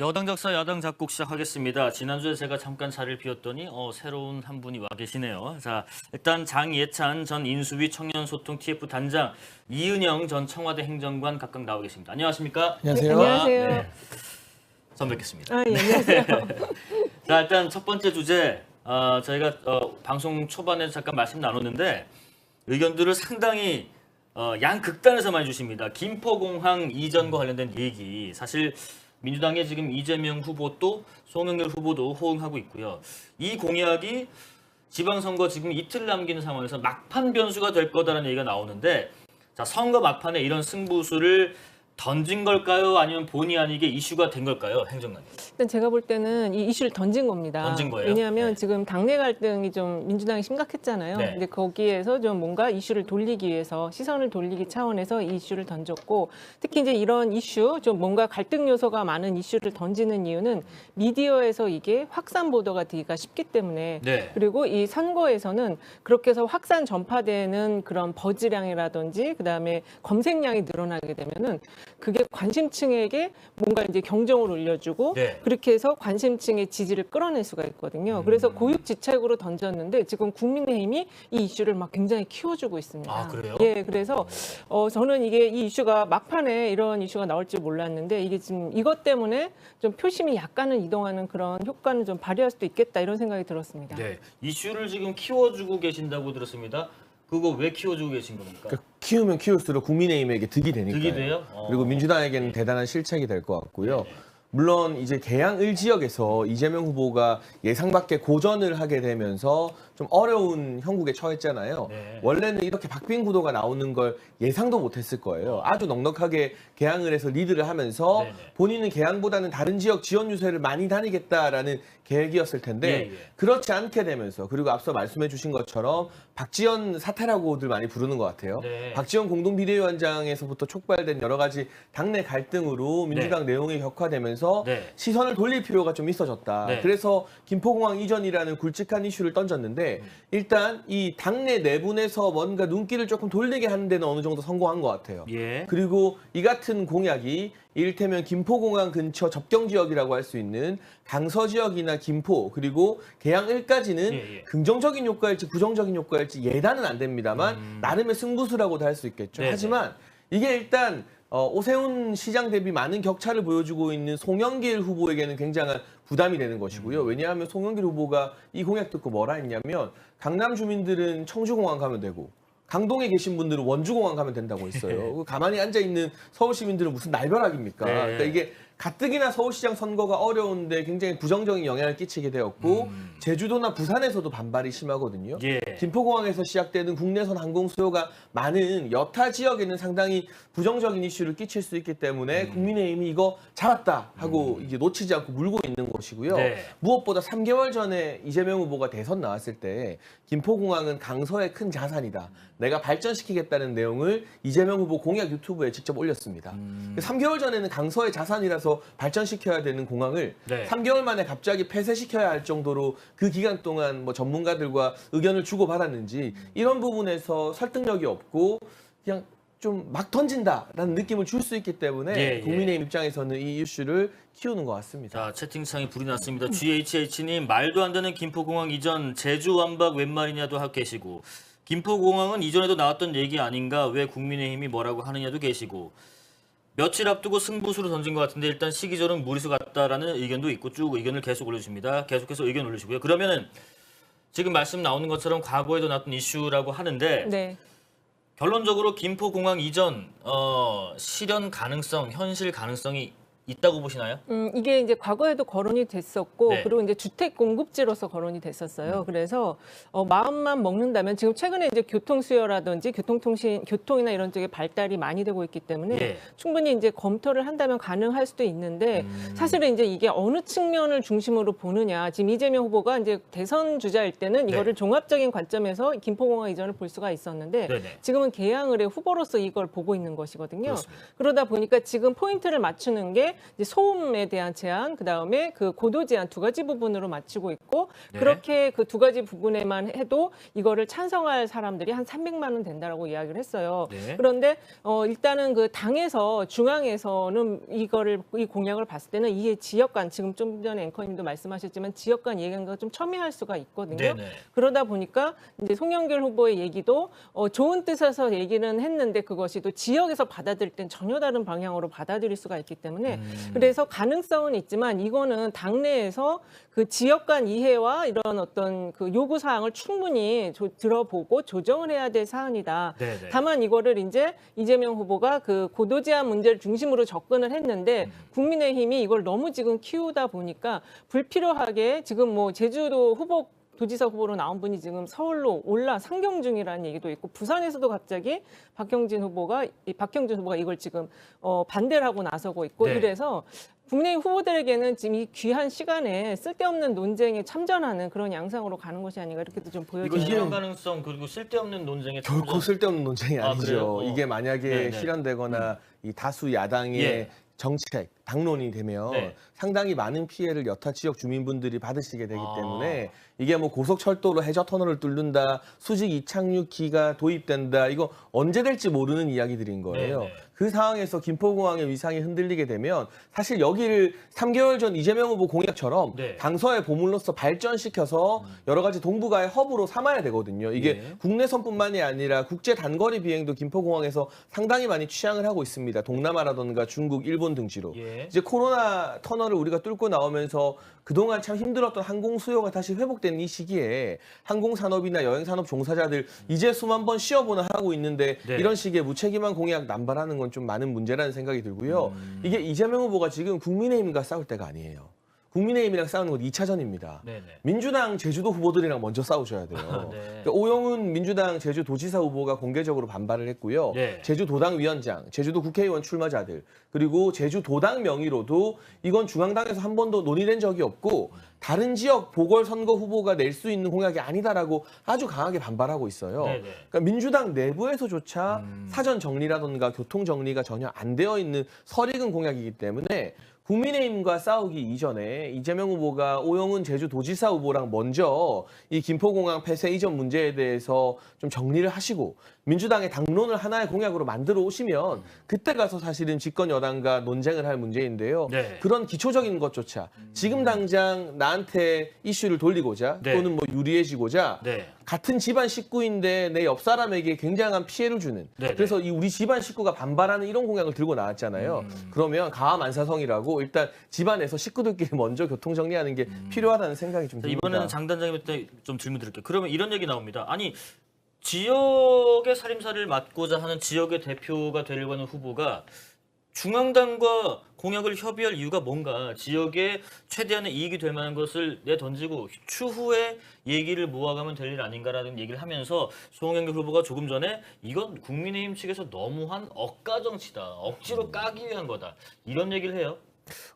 여당 작사 야당 작곡 시작하겠습니다. 지난주에 제가 잠깐 자리를 비웠더니 새로운 한 분이 와 계시네요. 자, 일단 장예찬 전 인수위 청년소통 TF 단장, 이은영 전 청와대 행정관 각각 나와 계십니다. 안녕하십니까? 안녕하세요. 네, 안녕하세요. 네. 처음 뵙겠습니다. 예, 안녕하세요. 자, 일단 첫 번째 주제, 저희가 방송 초반에 잠깐 말씀 나눴는데 의견들을 상당히 양극단에서 많이 주십니다. 김포공항 이전과 관련된 얘기, 사실 민주당의 지금 이재명 후보도 송영길 후보도 호응하고 있고요. 이 공약이 지방선거 지금 이틀 남긴 상황에서 막판 변수가 될 거다라는 얘기가 나오는데, 자, 선거 막판에 이런 승부수를 던진 걸까요? 아니면 본의 아니게 이슈가 된 걸까요? 행정관님. 일단 제가 볼 때는 이 이슈를 던진 겁니다. 던진 거예요? 왜냐하면 네. 지금 당내 갈등이 좀 민주당이 심각했잖아요. 네. 근데 거기에서 좀 뭔가 이슈를 돌리기 위해서, 시선을 돌리기 차원에서 이 이슈를 던졌고, 특히 이제 이런 이슈, 좀 뭔가 갈등 요소가 많은 이슈를 던지는 이유는 미디어에서 이게 확산 보도가 되기가 쉽기 때문에, 네. 그리고 이 선거에서는 그렇게 해서 확산 전파되는 그런 버즈량이라든지 그다음에 검색량이 늘어나게 되면은 그게 관심층에게 뭔가 이제 경종을 울려주고, 네. 그렇게 해서 관심층의 지지를 끌어낼 수가 있거든요. 그래서 고육지책으로 던졌는데 지금 국민의힘이 이 이슈를 막 굉장히 키워주고 있습니다. 아, 그래요? 예, 그래서 저는 이게 이 이슈가 막판에 이런 이슈가 나올 줄 몰랐는데, 이게 지금 이것 때문에 좀 표심이 약간은 이동하는 그런 효과는 좀 발휘할 수도 있겠다, 이런 생각이 들었습니다. 네. 이슈를 지금 키워주고 계신다고 들었습니다. 그거 왜 키워주고 계신 겁니까? 그러니까 키우면 키울수록 국민의힘에게 득이 되니까요. 득이 돼요? 그리고 민주당에게는 대단한 실책이 될 것 같고요. 물론 이제 계양을 지역에서 이재명 후보가 예상 밖의 고전을 하게 되면서 좀 어려운 형국에 처했잖아요. 네. 원래는 이렇게 박빙 구도가 나오는 걸 예상도 못했을 거예요. 아주 넉넉하게 계양을 해서 리드를 하면서 네네. 본인은 계양보다는 다른 지역 지원 유세를 많이 다니겠다라는 계획이었을 텐데 그렇지 않게 되면서, 그리고 앞서 말씀해 주신 것처럼 박지원 사태라고들 많이 부르는 것 같아요. 네. 박지원 공동비대위원장에서부터 촉발된 여러 가지 당내 갈등으로 민주당 내용이 격화되면서 네. 시선을 돌릴 필요가 좀 있어졌다. 네. 그래서 김포공항 이전이라는 굵직한 이슈를 던졌는데 일단 이 당내 내분에서 뭔가 눈길을 조금 돌리게 하는 데는 어느 정도 성공한 것 같아요. 예. 그리고 이 같은 공약이 이를테면 김포공항 근처 접경 지역이라고 할 수 있는 강서 지역이나 김포, 그리고 계양을까지는 예. 긍정적인 효과일지 부정적인 효과일지 예단은 안 됩니다만 나름의 승부수라고도 할 수 있겠죠. 네네. 하지만 이게 일단 오세훈 시장 대비 많은 격차를 보여주고 있는 송영길 후보에게는 굉장한 부담이 되는 것이고요. 왜냐하면 송영길 후보가 이 공약 듣고 뭐라 했냐면 강남 주민들은 청주공항 가면 되고 강동에 계신 분들은 원주공항 가면 된다고 했어요. 가만히 앉아있는 서울 시민들은 무슨 날벼락입니까? 네. 그러니까 이게 가뜩이나 서울시장 선거가 어려운데 굉장히 부정적인 영향을 끼치게 되었고 제주도나 부산에서도 반발이 심하거든요. 예. 김포공항에서 시작되는 국내선 항공 수요가 많은 여타 지역에는 상당히 부정적인 이슈를 끼칠 수 있기 때문에 국민의힘이 이거 잡았다 하고 이게 놓치지 않고 물고 있는 것이고요. 네. 무엇보다 3개월 전에 이재명 후보가 대선 나왔을 때 김포공항은 강서의 큰 자산이다, 내가 발전시키겠다는 내용을 이재명 후보 공약 유튜브에 직접 올렸습니다. 3개월 전에는 강서의 자산이라서 발전시켜야 되는 공항을 네. 3개월 만에 갑자기 폐쇄시켜야 할 정도로 그 기간 동안 뭐 전문가들과 의견을 주고받았는지 이런 부분에서 설득력이 없고 그냥 좀 막 던진다라는 느낌을 줄 수 있기 때문에 예. 국민의힘 입장에서는 이 이슈를 키우는 것 같습니다. 자, 채팅창이 불이 났습니다. GHH님, 말도 안 되는 김포공항 이전, 제주 완박 웬 말이냐도 하고 계시고, 김포공항은 이전에도 나왔던 얘기 아닌가, 왜 국민의힘이 뭐라고 하느냐도 계시고, 며칠 앞두고 승부수로 던진 것 같은데 일단 시기적으로는 무리수 같다라는 의견도 있고, 쭉 의견을 계속 올려주십니다. 계속해서 의견 올리시고요. 그러면은 지금 말씀 나오는 것처럼 과거에도 나왔던 이슈라고 하는데, 네. 결론적으로 김포공항 이전 실현 가능성, 현실 가능성이 있다고 보시나요? 이게 이제 과거에도 거론이 됐었고, 네. 그리고 이제 주택 공급지로서 거론이 됐었어요. 그래서 마음만 먹는다면, 지금 최근에 이제 교통 수요라든지 교통이나 이런 쪽에 발달이 많이 되고 있기 때문에 예. 충분히 이제 검토를 한다면 가능할 수도 있는데, 사실은 이제 이게 어느 측면을 중심으로 보느냐. 지금 이재명 후보가 이제 대선 주자일 때는 이거를 종합적인 관점에서 김포공항 이전을 볼 수가 있었는데, 네네. 지금은 계양을의 후보로서 이걸 보고 있는 것이거든요. 그렇습니다. 그러다 보니까 지금 포인트를 맞추는 게 그다음에 이제 소음에 대한 제한, 그다음에 그 고도 제한 두 가지 부분으로 맞추고 있고 네. 그렇게 그 두 가지 부분에만 해도 이거를 찬성할 사람들이 한 300만 원 된다라고 이야기를 했어요. 네. 그런데 일단은 그 당에서 중앙에서는 이 공약을 봤을 때는 이게 지역 간 지금 좀 전에 앵커님도 말씀하셨지만 지역 간 얘기가 좀 첨예할 수가 있거든요. 네네. 그러다 보니까 이제 송영길 후보의 얘기도 좋은 뜻에서 얘기는 했는데 그것이 또 지역에서 받아들일 땐 전혀 다른 방향으로 받아들일 수가 있기 때문에 그래서 가능성은 있지만 이거는 당내에서 그 지역 간 이해와 이런 어떤 그 요구 사항을 충분히 들어보고 조정을 해야 될 사안이다. 네네. 다만 이거를 이제 이재명 후보가 그 고도 제한 문제를 중심으로 접근을 했는데 국민의힘이 이걸 너무 지금 키우다 보니까 불필요하게 지금 뭐 제주도 도지사 후보로 나온 분이 지금 서울로 상경 중이라는 얘기도 있고 부산에서도 갑자기 박형준 후보가 이걸 지금 반대를 하고 나서고 있고 네. 이래서 국민의힘 후보들에게는 지금 이 귀한 시간에 쓸데없는 논쟁에 참전하는 그런 양상으로 가는 것이 아닌가 이렇게도 좀 이거 보여져요. 실현 가능성 그리고 쓸데없는 논쟁에 결코 참전. 쓸데없는 논쟁이 아, 아니죠. 그래요? 이게 만약에 네네. 실현되거나 이 다수 야당의 예. 정책, 당론이 되면 네. 상당히 많은 피해를 여타 지역 주민분들이 받으시게 되기 아. 때문에 이게 뭐 고속철도로 해저 터널을 뚫는다, 수직 이착륙기가 도입된다, 이거 언제 될지 모르는 이야기들인 거예요. 네네. 그 상황에서 김포공항의 위상이 흔들리게 되면 사실 여기를 3개월 전 이재명 후보 공약처럼 네. 당서의 보물로서 발전시켜서 여러 가지 동북아의 허브로 삼아야 되거든요. 이게 예. 국내선뿐만이 아니라 국제 단거리 비행도 김포공항에서 상당히 많이 취향을 하고 있습니다. 동남아라던가 중국, 일본 등지로. 예. 이제 코로나 터널을 우리가 뚫고 나오면서 그동안 참 힘들었던 항공 수요가 다시 회복되는 이 시기에 항공산업이나 여행산업 종사자들 이제 숨 한 번 쉬어보나 하고 있는데 네. 이런 식의 무책임한 공약 남발하는 건 좀 많은 문제라는 생각이 들고요. 이게 이재명 후보가 지금 국민의힘과 싸울 때가 아니에요. 국민의힘이랑 싸우는 건 2차전입니다. 네네. 민주당 제주도 후보들이랑 먼저 싸우셔야 돼요. 네. 그러니까 오영훈 민주당 제주도지사 후보가 공개적으로 반발을 했고요. 네. 제주도당 위원장, 제주도 국회의원 출마자들, 그리고 제주도당 명의로도 이건 중앙당에서 한 번도 논의된 적이 없고 다른 지역 보궐선거 후보가 낼 수 있는 공약이 아니다라고 아주 강하게 반발하고 있어요. 네네. 그러니까 민주당 내부에서조차 사전 정리라든가 교통 정리가 전혀 안 되어 있는 설익은 공약이기 때문에 국민의힘과 싸우기 이전에 이재명 후보가 오영훈 제주도지사 후보랑 먼저 이 김포공항 폐쇄 이전 문제에 대해서 좀 정리를 하시고 민주당의 당론을 하나의 공약으로 만들어 오시면 그때 가서 사실은 집권 여당과 논쟁을 할 문제인데요. 네. 그런 기초적인 것조차 지금 당장 나한테 이슈를 돌리고자 네. 또는 뭐 유리해지고자 네. 같은 집안 식구인데 내 옆 사람에게 굉장한 피해를 주는 네네. 그래서 이 우리 집안 식구가 반발하는 이런 공약을 들고 나왔잖아요. 그러면 가만사성이라고 일단 집안에서 식구들끼리 먼저 교통 정리하는 게 필요하다는 생각이 좀 자, 듭니다. 이번에는 장 단장님한테 좀 질문 드릴게요. 그러면 이런 얘기 나옵니다. 아니 지역의 살림살이를 맡고자 하는 지역의 대표가 되려고 하는 후보가 중앙당과 공약을 협의할 이유가 뭔가 지역에 최대한의 이익이 될 만한 것을 내던지고 추후에 얘기를 모아가면 될 일 아닌가라는 얘기를 하면서 송영길 후보가 조금 전에 이건 국민의힘 측에서 너무한 억가 정치다. 억지로 까기 위한 거다. 이런 얘기를 해요.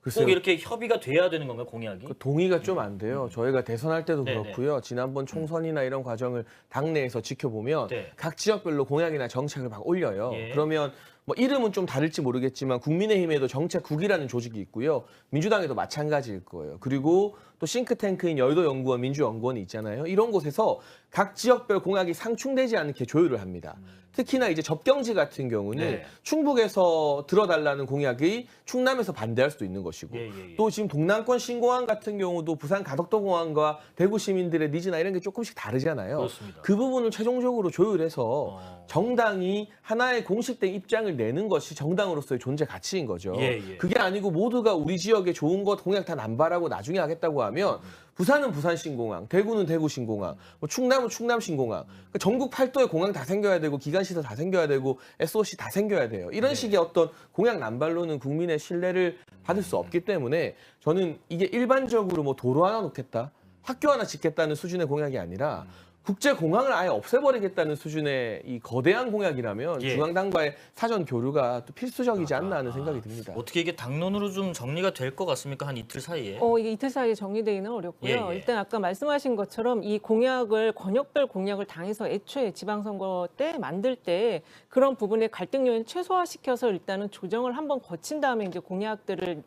글쎄요. 꼭 이렇게 협의가 돼야 되는 건가요, 공약이? 그 동의가 좀 안 돼요. 저희가 대선할 때도 네네. 그렇고요. 지난번 총선이나 이런 과정을 당내에서 지켜보면 네. 각 지역별로 공약이나 정책을 막 올려요. 예. 그러면 뭐 이름은 좀 다를지 모르겠지만 국민의힘에도 정책국이라는 조직이 있고요. 민주당에도 마찬가지일 거예요. 그리고 또 싱크탱크인 여의도연구원, 민주연구원이 있잖아요. 이런 곳에서 각 지역별 공약이 상충되지 않게 조율을 합니다. 특히나 이제 접경지 같은 경우는 네. 충북에서 들어달라는 공약이 충남에서 반대할 수도 있는 것이고 예. 또 지금 동남권 신공항 같은 경우도 부산 가덕도 공항과 대구 시민들의 니즈나 이런 게 조금씩 다르잖아요. 그렇습니다. 그 부분을 최종적으로 조율해서 정당이 하나의 공식된 입장을 내는 것이 정당으로서의 존재 가치인 거죠. 예. 그게 아니고 모두가 우리 지역에 좋은 것 공약 다 남발하고 나중에 하겠다고 하면 부산은 부산 신공항, 대구는 대구 신공항, 뭐 충남은 충남 신공항. 그러니까 전국 팔도에 공항 다 생겨야 되고 기관시설 다 생겨야 되고 SOC 다 생겨야 돼요. 이런 식의 어떤 공약 남발로는 국민의 신뢰를 받을 수 없기 때문에 저는 이게 일반적으로 뭐 도로 하나 놓겠다, 학교 하나 짓겠다는 수준의 공약이 아니라 국제 공항을 아예 없애버리겠다는 수준의 이 거대한 공약이라면 예. 중앙당과의 사전 교류가 또 필수적이지 않나 하는 생각이 듭니다. 어떻게 이게 당론으로 좀 정리가 될 것 같습니까? 한 이틀 사이에? 이게 이틀 사이에 정리되기는 어렵고요. 예, 예. 일단 아까 말씀하신 것처럼 이 공약을 권역별 공약을 당해서 애초에 지방선거 때 만들 때 그런 부분의 갈등 요인 최소화시켜서 일단은 조정을 한번 거친 다음에 이제 공약들을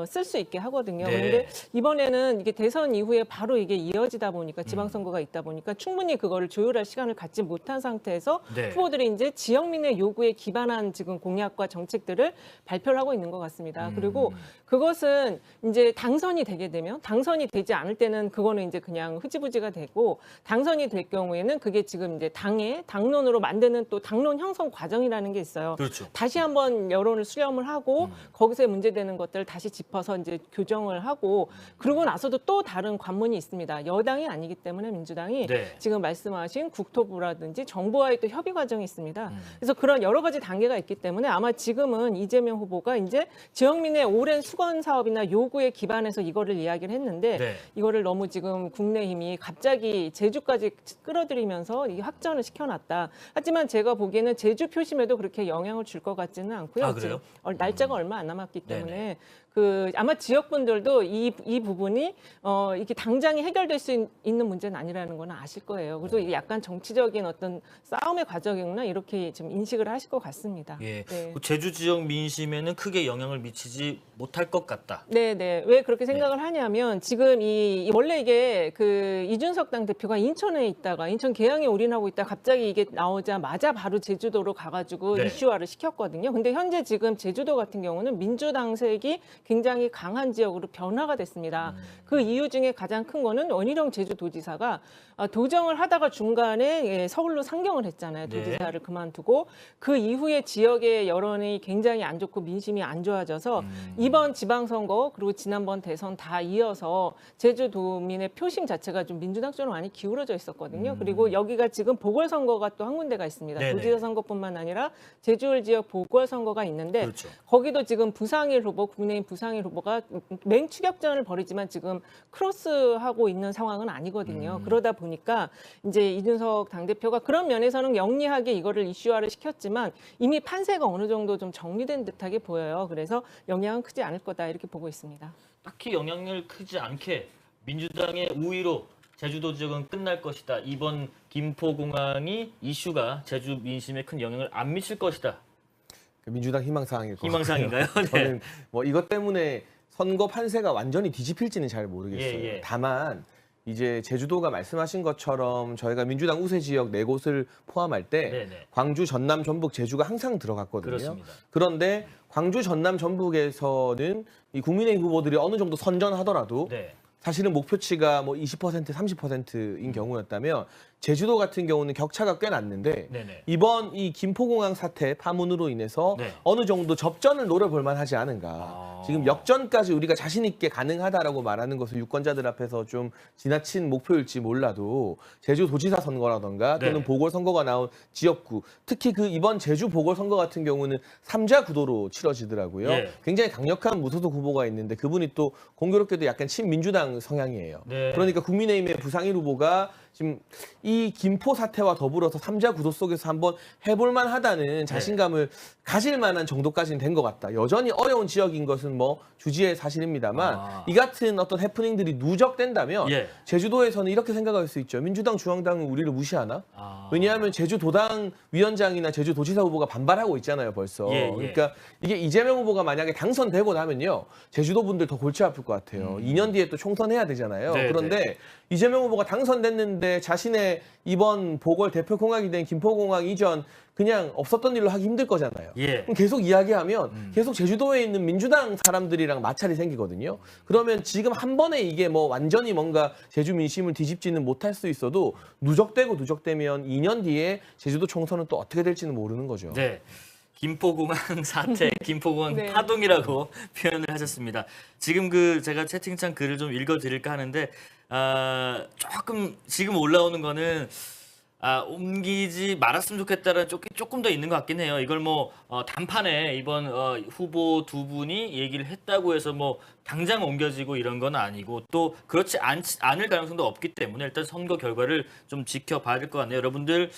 쓸 수 있게 하거든요. 네. 그런데 이번에는 이게 대선 이후에 바로 이게 이어지다 보니까 지방선거가 있다 보니까 충분히 그거를 조율할 시간을 갖지 못한 상태에서 네. 후보들이 이제 지역민의 요구에 기반한 지금 공약과 정책들을 발표를 하고 있는 것 같습니다. 그리고 그것은 이제 당선이 되게 되면 당선이 되지 않을 때는 그거는 이제 그냥 흐지부지가 되고 당선이 될 경우에는 그게 지금 이제 당의 당론으로 만드는 또 당론 형성 과정이라는 게 있어요. 그렇죠. 다시 한번 여론을 수렴을 하고 거기서 문제되는 것들을 다시 짚어서 이제 교정을 하고 그러고 나서도 또 다른 관문이 있습니다. 여당이 아니기 때문에 민주당이 네. 지금 말씀하신 국토부라든지 정부와의 또 협의 과정이 있습니다. 그래서 그런 여러 가지 단계가 있기 때문에 아마 지금은 이재명 후보가 이제 지역민의 오랜 수건 사업이나 요구에 기반해서 이거를 이야기를 했는데 네. 이거를 너무 지금 국내힘이 갑자기 제주까지 끌어들이면서 이게 확전을 시켜놨다. 하지만 제가 보기에는 제주 표심에도 그렇게 영향을 줄 것 같지는 않고요. 아, 그래요? 지금 날짜가 얼마 안 남았기 때문에 네네. 아마 지역분들도 이 부분이 이게 당장에 해결될 수 있는 문제는 아니라는 건 아실 거예요. 그래서 이게 약간 정치적인 어떤 싸움의 과정이구나 이렇게 좀 인식을 하실 것 같습니다. 예. 네. 그 제주 지역 민심에는 크게 영향을 미치지 못할 것 같다. 네. 왜 그렇게 생각을 하냐면 지금 원래 이게 그 이준석 당대표가 인천에 있다가 인천 계양에 올인하고 있다 갑자기 이게 나오자마자 바로 제주도로 가가지고 네. 이슈화를 시켰거든요. 근데 현재 지금 제주도 같은 경우는 민주당색이 굉장히 강한 지역으로 변화가 됐습니다. 그 이유 중에 가장 큰 거는 원희룡 제주도지사가 도정을 하다가 중간에 서울로 상경을 했잖아요. 네. 도지사를 그만두고 그 이후에 지역의 여론이 굉장히 안 좋고 민심이 안 좋아져서 이번 지방선거 그리고 지난번 대선 다 이어서 제주도민의 표심 자체가 좀 민주당 쪽으로 많이 기울어져 있었거든요. 그리고 여기가 지금 보궐선거가 또 한 군데가 있습니다. 네네. 도지사 선거뿐만 아니라 제주울 지역 보궐선거가 있는데 그렇죠. 거기도 지금 부상일 후보, 국민의힘 부상일 후보가 맹추격전을 벌이지만 지금 크로스하고 있는 상황은 아니거든요. 그러다 보니까 이제 이준석 당대표가 그런 면에서는 영리하게 이거를 이슈화를 시켰지만 이미 판세가 어느 정도 좀 정리된 듯하게 보여요. 그래서 영향은 크지 않을 거다 이렇게 보고 있습니다. 딱히 영향을 크지 않게 민주당의 우위로 제주도 지역은 끝날 것이다. 이번 김포공항이 이슈가 제주 민심에 큰 영향을 안 미칠 것이다. 민주당 희망사항일 것 희망사항인가요? 같고요. 네. 저는 뭐 이것 때문에 선거 판세가 완전히 뒤집힐지는 잘 모르겠어요. 예. 다만 이제 제주도가 말씀하신 것처럼 저희가 민주당 우세 지역 4곳을 포함할 때 네네. 광주, 전남, 전북, 제주가 항상 들어갔거든요. 그렇습니다. 그런데 광주, 전남, 전북에서는 이 국민의힘 후보들이 어느 정도 선전하더라도 네. 사실은 목표치가 뭐 20%, 30%인 경우였다면 제주도 같은 경우는 격차가 꽤 났는데 네네. 이번 이 김포공항 사태 파문으로 인해서 네. 어느 정도 접전을 노려볼 만하지 않은가. 아. 지금 역전까지 우리가 자신 있게 가능하다라고 말하는 것은 유권자들 앞에서 좀 지나친 목표일지 몰라도 제주도지사 선거라던가 또는 네. 보궐선거가 나온 지역구, 특히 그 이번 제주 보궐선거 같은 경우는 3자 구도로 치러지더라고요. 예. 굉장히 강력한 무소속 후보가 있는데 그분이 또 공교롭게도 약간 친민주당 성향이에요. 네. 그러니까 국민의힘의 부상일 후보가 지금 이 김포 사태와 더불어서 3자 구도 속에서 한번 해볼만 하다는 자신감을 가질 만한 정도까지는 된 것 같다. 여전히 어려운 지역인 것은 뭐 주지의 사실입니다만 아. 이 같은 어떤 해프닝들이 누적된다면 예. 제주도에서는 이렇게 생각할 수 있죠. 민주당, 중앙당은 우리를 무시하나? 아. 왜냐하면 제주도당 위원장이나 제주도지사 후보가 반발하고 있잖아요, 벌써. 예. 그러니까 이게 이재명 후보가 만약에 당선되고 나면요, 제주도 분들 더 골치 아플 것 같아요. 2년 뒤에 또 총선해야 되잖아요. 네, 그런데 이재명 후보가 당선됐는데 자신의 이번 보궐 대표 공약이 된 김포공항 이전 그냥 없었던 일로 하기 힘들 거잖아요. 예. 그럼 계속 이야기하면 계속 제주도에 있는 민주당 사람들이랑 마찰이 생기거든요. 그러면 지금 한 번에 이게 뭐 완전히 뭔가 제주 민심을 뒤집지는 못할 수 있어도 누적되면 2년 뒤에 제주도 총선은 또 어떻게 될지는 모르는 거죠. 네. 김포공항 사태, 김포공항 네. 파동이라고 표현을 하셨습니다. 지금 제가 채팅창 글을 좀 읽어드릴까 하는데 조금 지금 올라오는 거는 옮기지 말았으면 좋겠다는 쪽이 조금 더 있는 것 같긴 해요. 이걸 뭐 단판에 이번 후보 두 분이 얘기를 했다고 해서 뭐 당장 옮겨지고 이런 건 아니고 또 그렇지 않을 가능성도 없기 때문에 일단 선거 결과를 좀 지켜봐야 될 것 같네요. 여러분들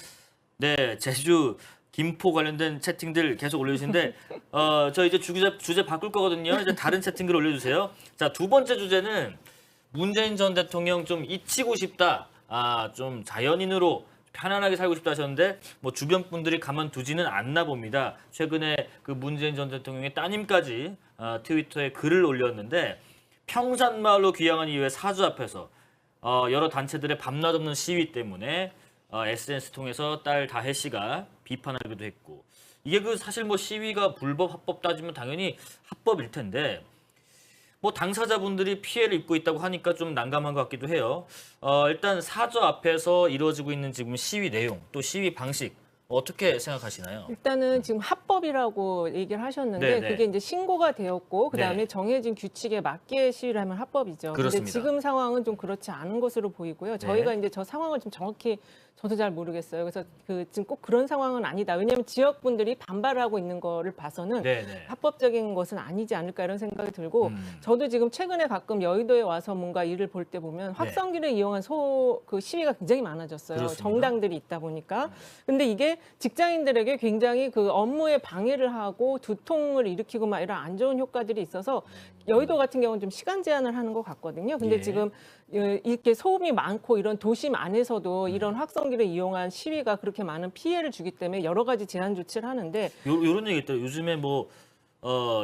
네 제주 김포 관련된 채팅들 계속 올려주시는데 저 이제 주제 바꿀 거거든요. 이제 다른 채팅글 올려주세요. 자, 두 번째 주제는 문재인 전 대통령 좀 잊히고 싶다. 좀 자연인으로 편안하게 살고 싶다 하셨는데 뭐 주변 분들이 가만두지는 않나 봅니다. 최근에 그 문재인 전 대통령의 따님까지 트위터에 글을 올렸는데 평산마을로 귀향한 이후에 사주 앞에서 여러 단체들의 밤낮 없는 시위 때문에 SNS 통해서 딸 다혜 씨가 비판하기도 했고 이게 그 사실 뭐 시위가 불법 합법 따지면 당연히 합법일 텐데 뭐 당사자분들이 피해를 입고 있다고 하니까 좀 난감한 것 같기도 해요. 일단 사저 앞에서 이루어지고 있는 지금 시위 내용 또 시위 방식 어떻게 생각하시나요? 일단은 지금 합법이라고 얘기를 하셨는데 네네. 그게 이제 신고가 되었고 그다음에 네. 정해진 규칙에 맞게 시위를 하면 합법이죠. 근데 그렇습니다. 지금 상황은 좀 그렇지 않은 것으로 보이고요. 저희가 이제 저 상황을 좀 정확히 저도 잘 모르겠어요. 그래서 지금 꼭 그런 상황은 아니다. 왜냐하면 지역분들이 반발하고 있는 거를 봐서는 네네. 합법적인 것은 아니지 않을까 이런 생각이 들고 저도 지금 최근에 가끔 여의도에 와서 뭔가 일을 볼 때 보면 확성기를 이용한 그 시위가 굉장히 많아졌어요. 그렇습니다. 정당들이 있다 보니까. 근데 이게 직장인들에게 굉장히 그 업무에 방해를 하고 두통을 일으키고 막 이런 안 좋은 효과들이 있어서 여의도 같은 경우는 좀 시간 제한을 하는 것 같거든요. 근데 예. 지금 이렇게 소음이 많고 이런 도심 안에서도 이런 확성기를 이용한 시위가 그렇게 많은 피해를 주기 때문에 여러 가지 제한 조치를 하는데 요런 얘기 있더라고요. 요즘에 뭐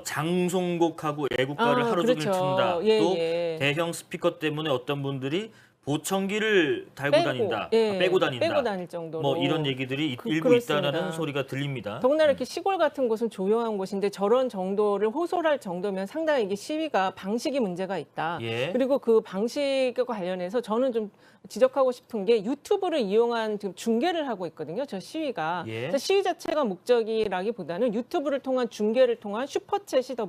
장송곡하고 애국가를 하루 종일 그렇죠. 튼다. 예, 또 예. 대형 스피커 때문에 어떤 분들이 보청기를 달고 다닌다. 예, 빼고 다닌다. 빼고 다닐 정도로 뭐 이런 얘기들이 일부 그렇습니다. 있다는 소리가 들립니다. 더구나 이렇게 시골 같은 곳은 조용한 곳인데 저런 정도를 호소할 정도면 상당히 이게 시위가 방식이 문제가 있다. 예. 그리고 그 방식과 관련해서 저는 좀 지적하고 싶은 게 유튜브를 이용한 지금 중계를 하고 있거든요. 저 시위가. 예. 그래서 시위 자체가 목적이라기보다는 유튜브를 통한 중계를 통한 슈퍼챗이 더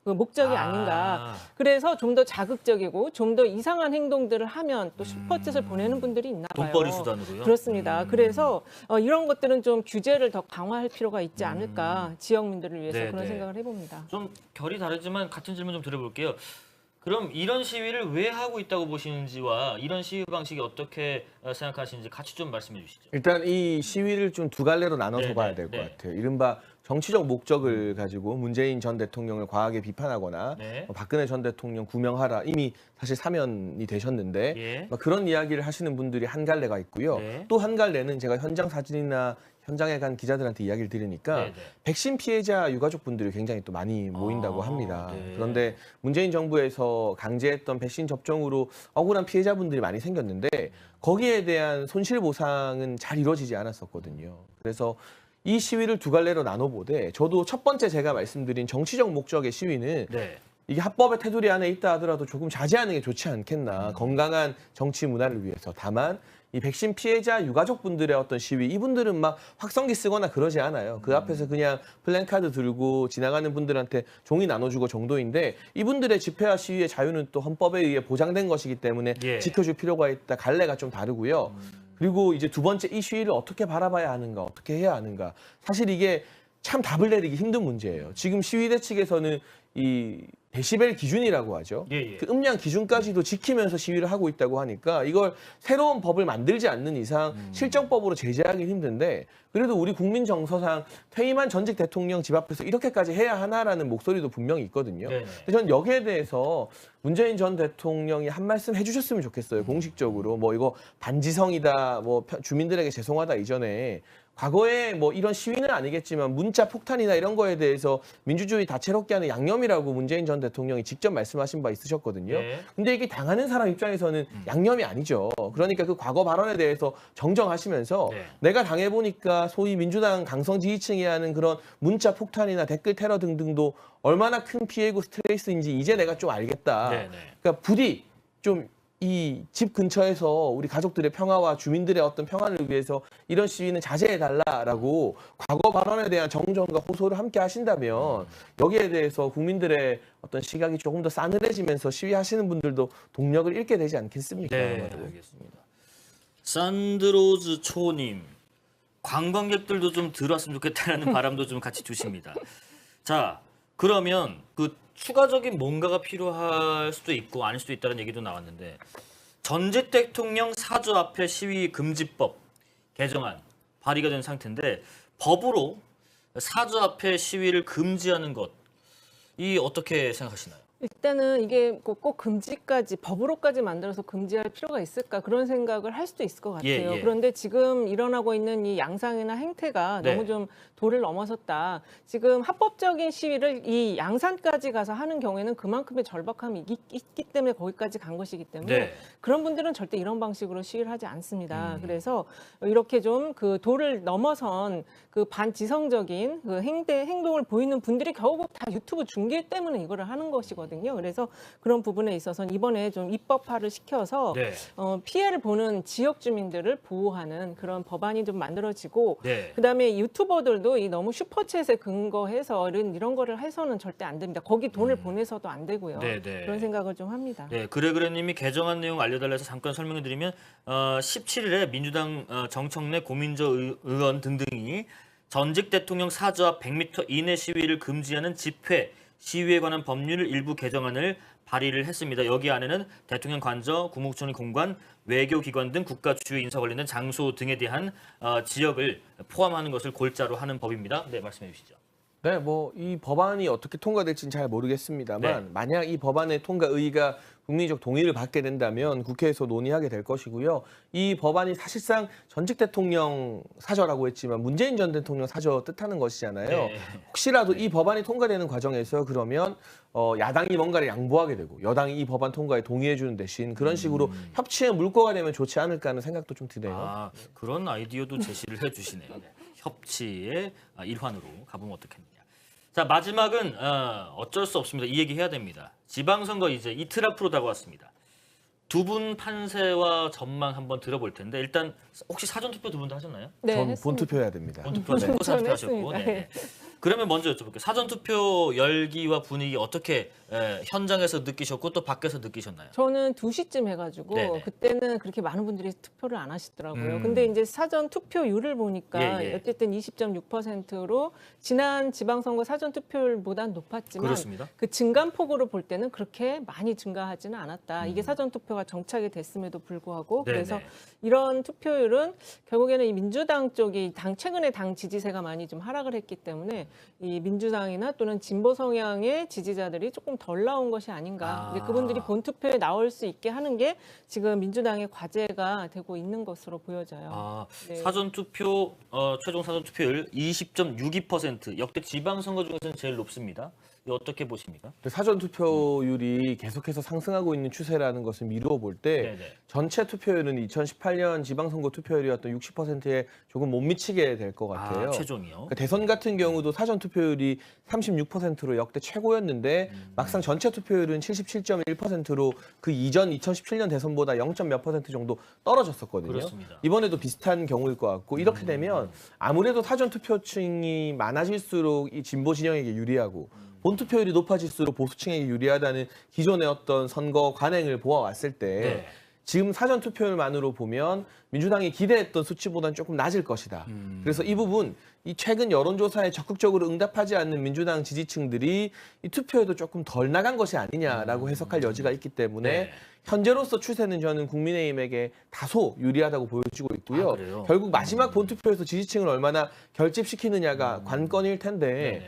그 목적이 아닌가. 그래서 좀 더 자극적이고 좀 더 이상한 행동들을 하면 또 슈퍼챗을 보내는 분들이 있나 봐요. 돈벌이 수단으로요? 그렇습니다. 그래서 이런 것들은 좀 규제를 더 강화할 필요가 있지 않을까. 지역민들을 위해서 네, 그런 네. 생각을 해봅니다. 좀 결이 다르지만 같은 질문 좀 드려볼게요. 그럼 이런 시위를 왜 하고 있다고 보시는지와 이런 시위 방식이 어떻게 생각하시는지 같이 좀 말씀해 주시죠. 일단 이 시위를 좀 두 갈래로 나눠서 네, 봐야 네, 될 것 네. 같아요. 이른바 정치적 목적을 가지고 문재인 전 대통령을 과하게 비판하거나 네. 박근혜 전 대통령 구명하라 이미 사실 사면이 되셨는데 예. 그런 이야기를 하시는 분들이 한 갈래가 있고요. 네. 또 한 갈래는 제가 현장 사진이나 현장에 간 기자들한테 이야기를 들으니까 네, 네. 백신 피해자 유가족분들이 굉장히 또 많이 모인다고 합니다. 네. 그런데 문재인 정부에서 강제했던 백신 접종으로 억울한 피해자분들이 많이 생겼는데 거기에 대한 손실 보상은 잘 이루어지지 않았었거든요. 그래서 이 시위를 두 갈래로 나눠보되 저도 첫 번째 제가 말씀드린 정치적 목적의 시위는 네. 이게 합법의 테두리 안에 있다 하더라도 조금 자제하는 게 좋지 않겠나. 건강한 정치 문화를 위해서. 다만 이 백신 피해자 유가족분들의 어떤 시위, 이분들은 막 확성기 쓰거나 그러지 않아요. 그 앞에서 그냥 플랜카드 들고 지나가는 분들한테 종이 나눠주고 정도인데 이분들의 집회와 시위의 자유는 또 헌법에 의해 보장된 것이기 때문에 예. 지켜줄 필요가 있다. 갈래가 좀 다르고요. 그리고 이제 두 번째 이 시위를 어떻게 바라봐야 하는가, 어떻게 해야 하는가. 사실 이게 참 답을 내리기 힘든 문제예요. 지금 시위대 측에서는 이 데시벨 기준이라고 하죠. 예, 예. 그 음량 기준까지도 지키면서 시위를 하고 있다고 하니까 이걸 새로운 법을 만들지 않는 이상 실정법으로 제재하기 힘든데 그래도 우리 국민 정서상 퇴임한 전직 대통령 집 앞에서 이렇게까지 해야 하나라는 목소리도 분명히 있거든요. 네네. 근데 저는 여기에 대해서 문재인 전 대통령이 한 말씀 해주셨으면 좋겠어요. 공식적으로 뭐 이거 반지성이다, 뭐 주민들에게 죄송하다 이전에 과거에 뭐 이런 시위는 아니겠지만 문자 폭탄이나 이런 거에 대해서 민주주의 다채롭게 하는 양념이라고 문재인 전 대통령이 직접 말씀하신 바 있으셨거든요. 네. 근데 이게 당하는 사람 입장에서는 양념이 아니죠. 그러니까 그 과거 발언에 대해서 정정하시면서 네. 내가 당해보니까 소위 민주당 강성 지지층이 하는 그런 문자 폭탄이나 댓글 테러 등등도 얼마나 큰 피해고 스트레스인지 이제 내가 좀 알겠다. 네, 네. 그러니까 부디 좀 이 집 근처에서 우리 가족들의 평화와 주민들의 어떤 평안을 위해서 이런 시위는 자제해달라라고 과거 발언에 대한 정정과 호소를 함께 하신다면 여기에 대해서 국민들의 어떤 시각이 조금 더 싸늘해지면서 시위하시는 분들도 동력을 잃게 되지 않겠습니까? 네, 알겠습니다. 산드로즈 초님, 관광객들도 좀 들어왔으면 좋겠다라는 바람도 좀 같이 주십니다. 자, 그러면 그 추가적인 뭔가가 필요할 수도 있고 아닐 수도 있다는 얘기도 나왔는데 전직 대통령 사저 앞에 시위 금지법 개정안 발의가 된 상태인데 법으로 사저 앞에 시위를 금지하는 것, 이 어떻게 생각하시나요? 일단은 이게 꼭 금지까지 법으로까지 만들어서 금지할 필요가 있을까 그런 생각을 할 수도 있을 것 같아요. 예. 그런데 지금 일어나고 있는 이 양상이나 행태가 네. 너무 좀 도를 넘어섰다. 지금 합법적인 시위를 이 양산까지 가서 하는 경우에는 그만큼의 절박함이 있기 때문에 거기까지 간 것이기 때문에 네. 그런 분들은 절대 이런 방식으로 시위를 하지 않습니다. 그래서 이렇게 좀 그 도를 넘어선 그 반지성적인 그 행동을 보이는 분들이 결국 다 유튜브 중계 때문에 이거를 하는 것이거든요. 그래서 그런 부분에 있어서는 이번에 좀 입법화를 시켜서 네. 피해를 보는 지역 주민들을 보호하는 그런 법안이 좀 만들어지고 네. 그다음에 유튜버들도 이 너무 슈퍼챗에 근거해서 이런 거를 해서는 절대 안 됩니다. 거기 돈을 보내서도 안 되고요. 네. 그런 생각을 좀 합니다. 네, 그래님이 개정안 내용 알려달라 해서 잠깐 설명해드리면 17일에 민주당 정청래 고민저 의원 등등이 전직 대통령 사저 앞 100m 이내 시위를 금지하는 집회, 시위에 관한 법률 일부 개정안을 발의를 했습니다. 여기 안에는 대통령 관저, 국무총리 공관, 외교기관 등 국가 주요 인사 관련된 장소 등에 대한 지역을 포함하는 것을 골자로 하는 법입니다. 네, 말씀해 주시죠. 네, 뭐 이 법안이 어떻게 통과될지는 잘 모르겠습니다만 네. 만약 이 법안의 통과 의의가 국민적 동의를 받게 된다면 국회에서 논의하게 될 것이고요. 이 법안이 사실상 전직 대통령 사저라고 했지만 문재인 전 대통령 사저 뜻하는 것이잖아요. 네. 혹시라도 이 법안이 통과되는 과정에서 그러면 야당이 뭔가를 양보하게 되고 여당이 이 법안 통과에 동의해 주는 대신 그런 식으로 협치의 물꼬가 되면 좋지 않을까 하는 생각도 좀 드네요. 아, 그런 아이디어도 제시를 해주시네요. 네. 협치의 일환으로 가보면 어떻겠느냐. 자, 마지막은 어쩔 수 없습니다. 이 얘기 해야 됩니다. 지방선거 이제 이틀 앞으로 다가왔습니다. 두 분 판세와 전망 한번 들어볼 텐데 일단 혹시 사전투표 두 분 다 하셨나요? 네, 전 했습니다. 본투표해야 됩니다. 본투표 네. 하셨고 사전투표 하셨고. 했습니다. 네. 그러면 먼저 여쭤볼게요. 사전투표 열기와 분위기 어떻게 현장에서 느끼셨고 또 밖에서 느끼셨나요? 저는 2시쯤 해가지고 네네. 그때는 그렇게 많은 분들이 투표를 안 하시더라고요. 음. 근데 이제 사전 투표율을 보니까 예. 어쨌든 20.6%로 지난 지방선거 사전 투표율보다 높았지만 그렇습니다. 그 증감폭으로 볼 때는 그렇게 많이 증가하지는 않았다. 이게 사전 투표가 정착이 됐음에도 불구하고 네네. 그래서 이런 투표율은 결국에는 이 민주당 쪽이 최근에 당 지지세가 많이 좀 하락을 했기 때문에 이 민주당이나 또는 진보 성향의 지지자들이 조금 덜 나온 것이 아닌가. 이제 그분들이 본투표에 나올 수 있게 하는 게 지금 민주당의 과제가 되고 있는 것으로 보여져요. 아, 네. 사전투표 최종 사전투표율 20.62% 역대 지방선거 중에서는 제일 높습니다. 이거 어떻게 보십니까? 사전 투표율이 계속해서 상승하고 있는 추세라는 것을 미루어 볼 때 네네. 전체 투표율은 2018년 지방선거 투표율이었던 60%에 조금 못 미치게 될 것 같아요. 최종이요. 그러니까 대선 같은 경우도 사전 투표율이 36%로 역대 최고였는데 막상 전체 투표율은 77.1%로 그 이전 2017년 대선보다 0. 몇 % 정도 떨어졌었거든요. 그렇습니다. 이번에도 비슷한 경우일 것 같고 이렇게 되면 아무래도 사전 투표층이 많아질수록 이 진보 진영에게 유리하고 본투표율이 높아질수록 보수층에게 유리하다는 기존의 어떤 선거 관행을 보아왔을 때 네. 지금 사전 투표율만으로 보면 민주당이 기대했던 수치보다는 조금 낮을 것이다. 그래서 이 부분, 이 최근 여론조사에 적극적으로 응답하지 않는 민주당 지지층들이 이 투표에도 조금 덜 나간 것이 아니냐라고 해석할 여지가 있기 때문에 네. 현재로서 추세는 저는 국민의힘에게 다소 유리하다고 보여지고 있고요. 그래요? 결국 마지막 본투표에서 지지층을 얼마나 결집시키느냐가 관건일 텐데 네네.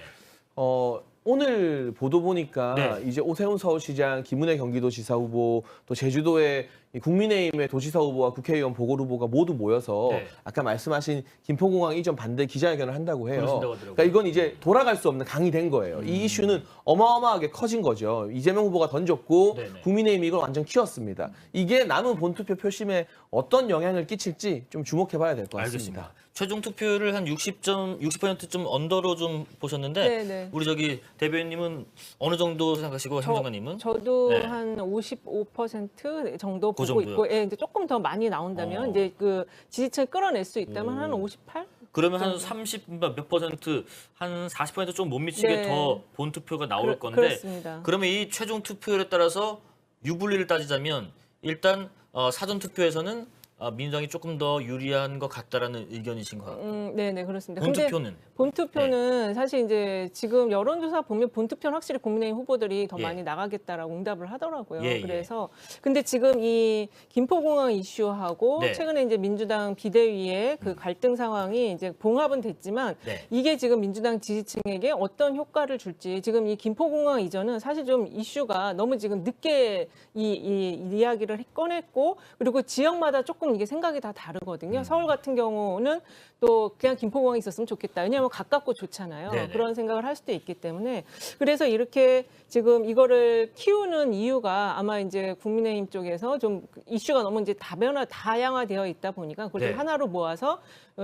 오늘 보도 보니까 네. 이제 오세훈 서울시장, 김은혜 경기도지사 후보, 또 제주도의 이 국민의힘의 도지사 후보와 국회의원 보궐 후보가 모두 모여서 네. 아까 말씀하신 김포공항 이전 반대 기자회견을 한다고 해요. 그러신다고 하더라고요. 그러니까 이건 이제 돌아갈 수 없는 강이 된 거예요. 이 이슈는 어마어마하게 커진 거죠. 이재명 후보가 던졌고 네네. 국민의힘이 이걸 완전 키웠습니다. 이게 남은 본투표 표심에 어떤 영향을 끼칠지 좀 주목해봐야 될 것 같습니다. 알겠습니다. 최종 투표율을 한 60%좀 언더로 좀 보셨는데 네. 우리 저기 대변인님은 어느 정도 생각하시고 행정관님은 저도 네. 한 55% 정도 그 보고 정도요? 있고, 이제 조금 더 많이 나온다면 이제 그 지지층을 끌어낼 수 있다면 한 58? 그러면 한 30 몇 퍼센트, 한 40% 좀 못 미치게 네. 더 본투표가 나올 건데 그렇습니다. 그러면 이 최종 투표율에 따라서 유불리를 따지자면 일단 사전 투표에서는 민주당이 조금 더 유리한 것 같다라는 의견이신 것 같고 네네 그렇습니다. 근데 본투표는 본투표는 사실 이제 지금 여론조사 보면 본투표는 확실히 국민의힘 후보들이 더 예. 많이 나가겠다라고 응답을 하더라고요. 예, 예. 그래서 근데 지금 이 김포공항 이슈하고 네. 최근에 이제 민주당 비대위의 그 갈등 상황이 이제 봉합은 됐지만 네. 이게 지금 민주당 지지층에게 어떤 효과를 줄지 지금 이 김포공항 이전은 사실 좀 이슈가 너무 지금 늦게 이 이야기를 꺼냈고 그리고 지역마다 조금 이게 생각이 다 다르거든요. 서울 같은 경우는 또 그냥 김포공항이 있었으면 좋겠다. 왜냐하면 가깝고 좋잖아요. 네네. 그런 생각을 할 수도 있기 때문에 그래서 이렇게 지금 이거를 키우는 이유가 아마 이제 국민의힘 쪽에서 좀 이슈가 너무 이제 다양화되어 있다 보니까 그걸 좀 네. 하나로 모아서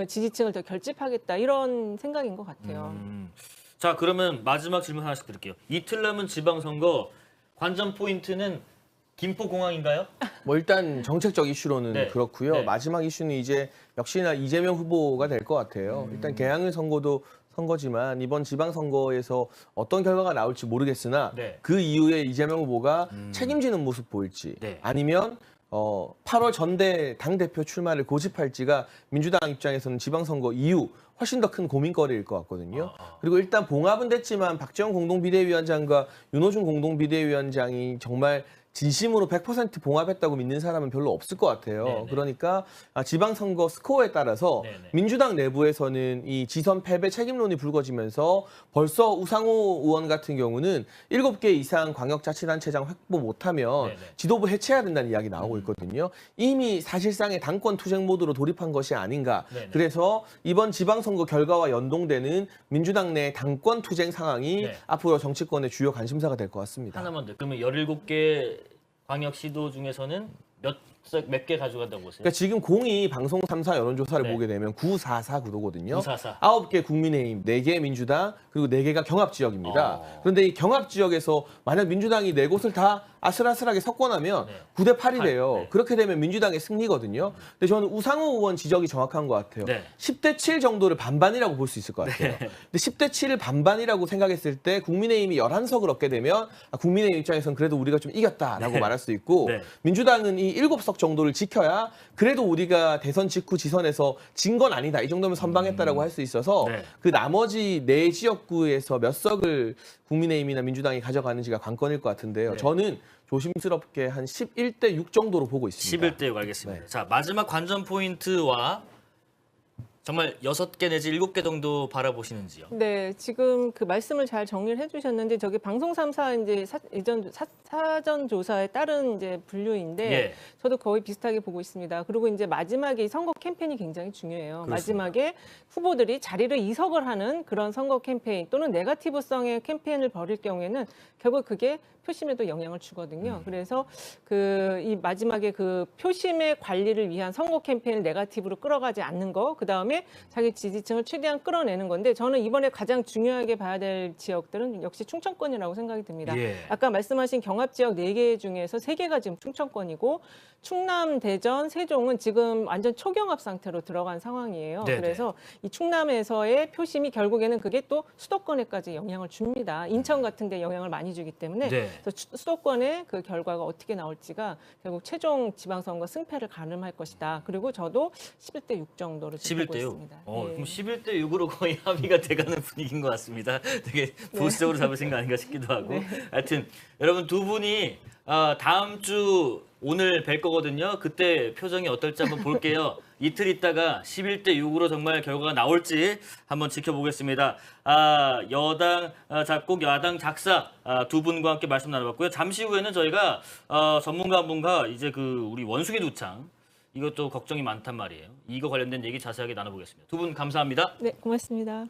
지지층을 더 결집하겠다 이런 생각인 것 같아요. 자 그러면 마지막 질문 하나씩 드릴게요. 이틀 남은 지방선거 관전 포인트는 김포공항인가요? 뭐 일단 정책적 이슈로는 네. 그렇고요. 네. 마지막 이슈는 이제 역시나 이재명 후보가 될 것 같아요. 일단 개항의 선거도 선거지만 이번 지방선거에서 어떤 결과가 나올지 모르겠으나 네. 그 이후에 이재명 후보가 책임지는 모습 보일지 네. 아니면 8월 전대 당대표 출마를 고집할지가 민주당 입장에서는 지방선거 이후 훨씬 더 큰 고민거리일 것 같거든요. 그리고 일단 봉합은 됐지만 박지원 공동비대위원장과 윤호중 공동비대위원장이 정말 진심으로 100% 봉합했다고 믿는 사람은 별로 없을 것 같아요. 네네. 그러니까 지방선거 스코어에 따라서 네네. 민주당 내부에서는 이 지선 패배 책임론이 불거지면서 벌써 우상호 의원 같은 경우는 7개 이상 광역자치단체장 확보 못하면 네네. 지도부 해체해야 된다는 이야기 나오고 있거든요. 이미 사실상의 당권 투쟁 모드로 돌입한 것이 아닌가. 네네. 그래서 이번 지방선거 결과와 연동되는 민주당 내 당권 투쟁 상황이 네. 앞으로 정치권의 주요 관심사가 될 것 같습니다. 하나만 더. 그러면 17개 광역시도 중에서는 몇 개 가져간다고 보세요? 그러니까 지금 공이 방송 3사 여론조사를 네. 보게 되면 944 구도거든요. 944. 9개 국민의힘, 4개 민주당, 그리고 4개가 경합지역입니다. 그런데 이 경합지역에서 만약 민주당이 4곳을 다 아슬아슬하게 섞고 나면 네. 9대 8이 돼요. 네. 그렇게 되면 민주당의 승리거든요. 근데 저는 우상호 의원 지적이 정확한 것 같아요. 네. 10대 7 정도를 반반이라고 볼 수 있을 것 같아요. 근데 10대 7을 반반이라고 생각했을 때 국민의힘이 11석을 얻게 되면 국민의힘 입장에서는 그래도 우리가 좀 이겼다라고 말할 수 있고 네. 민주당은 이 7석 정도를 지켜야 그래도 우리가 대선 직후 지선에서 진 건 아니다. 이 정도면 선방했다라고 할 수 있어서 네. 그 나머지 4지역구에서 몇 석을 국민의힘이나 민주당이 가져가는지가 관건일 것 같은데요. 네. 저는 조심스럽게 한 11대 6 정도로 보고 있습니다. 11대 6 알겠습니다. 네. 자 마지막 관전 포인트와 정말 6개 내지 7개 정도 바라보시는지요? 네, 지금 그 말씀을 잘 정리를 해주셨는데 저기 방송 3사 이제 사전 조사에 따른 이제 분류인데 예. 저도 거의 비슷하게 보고 있습니다. 그리고 이제 마지막에 이 선거 캠페인이 굉장히 중요해요. 그렇습니다. 마지막에 후보들이 자리를 이석을 하는 그런 선거 캠페인 또는 네거티브성의 캠페인을 벌일 경우에는 결국 그게 표심에도 영향을 주거든요. 그래서 그 이 마지막에 그 표심의 관리를 위한 선거 캠페인을 네거티브로 끌어가지 않는 거, 그 다음에 자기 지지층을 최대한 끌어내는 건데 저는 이번에 가장 중요하게 봐야 될 지역들은 역시 충청권이라고 생각이 듭니다. 예. 아까 말씀하신 경합 지역 4개 중에서 3개가 지금 충청권이고 충남, 대전, 세종은 지금 완전 초경합 상태로 들어간 상황이에요. 네네. 그래서 이 충남에서의 표심이 결국에는 그게 또 수도권에까지 영향을 줍니다. 인천 같은 데 영향을 많이 주기 때문에 네. 그래서 수도권의 그 결과가 어떻게 나올지가 결국 최종 지방선거 승패를 가늠할 것이다. 그리고 저도 11대 6 정도로 지금 보고 11대 6. 있습니다. 그럼 11대 6으로 거의 합의가 돼가는 분위기인 것 같습니다. 되게 보수적으로 잡으신 거 아닌가 싶기도 하고. 하여튼 여러분 두 분이 다음 주 오늘 뵐 거거든요. 그때 표정이 어떨지 한번 볼게요. 이틀 있다가 11대 6으로 정말 결과가 나올지 한번 지켜보겠습니다. 여당 작곡, 야당 작사 두 분과 함께 말씀 나눠봤고요. 잠시 후에는 저희가 전문가 한 분과 이제 그 우리 원숭이 두창 이것도 걱정이 많단 말이에요. 이거 관련된 얘기 자세하게 나눠보겠습니다. 두 분 감사합니다. 네, 고맙습니다.